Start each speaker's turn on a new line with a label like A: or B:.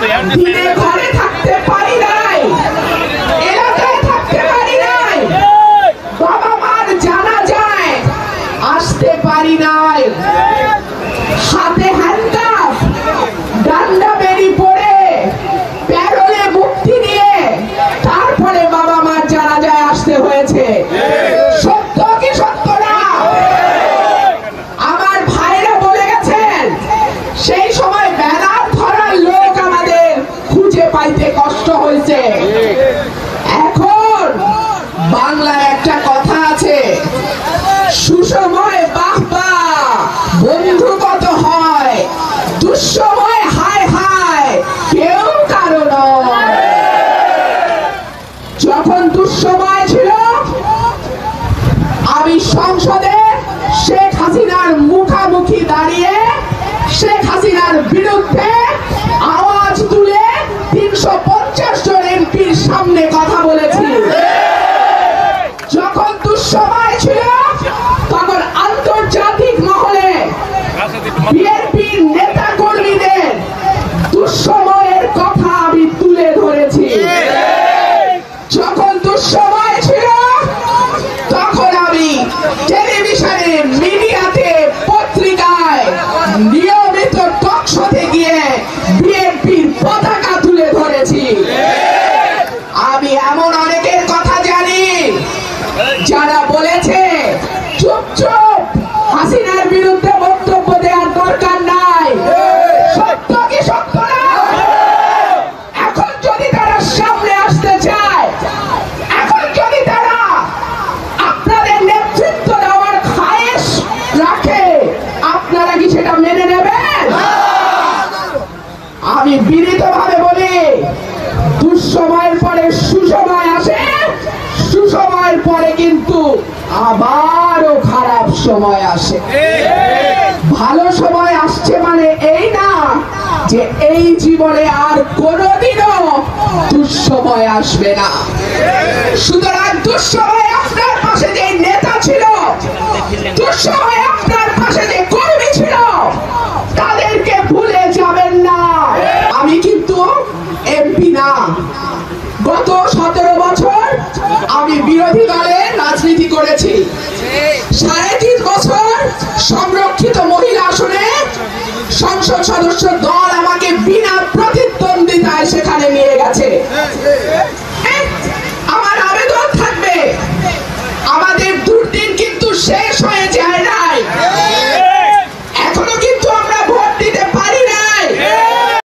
A: দিনে ঘরে থাকতে পারি নাই, এলাকায় থাকতে পারি নাই, বাবা মার জানাজায় আসতে পারি নাই, হাতে হ্যান্ডকাফ ডান্ডা বেরি পড়ে প্যারোলে মুক্তি নিয়ে তারপরে বাবা মার জানাজায় আসতে হয়েছে। সত্য কি সত্য না? আমার ভাইরা বলে গেছেন সেই সময় ব্যানার ধরার লোক আমাদের খুঁজে পাইতে কষ্ট হয়েছে। এখন বাংলায় একটা কথা আছে, সুসময় বাহবা বন্ধু কত হয়, দুঃসময় হায় হায় কেউ কারো নয়। যখন দুঃসময় ছিল আমি সংসদে শেখ হাসিনার মুখামুখি দাঁড়িয়ে শেখ হাসিনার বিরুদ্ধে আওয়াজ তুলে ৩৫০ জন এমপির সামনে কথা বলেছি। যখন দুঃসময় ছিল তখন আন্তর্জাতিক মহলে বিএনপির নেতা কর্মীদের দুঃসময়ের কথা আমি তুলে ধরেছি। যখন দুঃসময় ছিল তখন আমি টেলিভিশনে, মিডিয়াতে, পত্রিকায় নিয়মিত টক শোতে গিয়ে বিএনপির পতাকা তুলে ধরেছি। আমি এমন অনেকের কথা জানি যারা বলেছে চুপ চুপ হাসিনার বিরুদ্ধে বক্তব্য দেওয়ার দরকার নাই। সত্য কি সত্য না? এখন যদি তারা সামনে আসতে চায়, এখন যদি তারা আপনাদের নেতৃত্ব দেওয়ার খায়েশ রাখে, আপনারা কি সেটা মেনে নেবেন? আমি বিনীতভাবে বলি, দুঃসময়ের পরে সুসময় আসে, সুসময়ের পরে কিন্তু আবারও খারাপ সময় আসে। ভালো সময় আসছে মানে এই না যে এই জীবনে আর কোনোদিনও দুঃসময় আসবে না। সুতরাং দুঃসময় আপনার পাশে যে নেতা ছিল, দুঃসময় আপনার পাশে যে কর্মী ছিল, তাদেরকে ভুলে যাবেন না। আমি কিন্তু এমপি না, গত 17 বছর আমি বিরোধী দলে রাজনীতি করেছি। ৩.৫ বছর সংরক্ষিত মহিলা আসনে সংসদ সদস্য দল আমাকে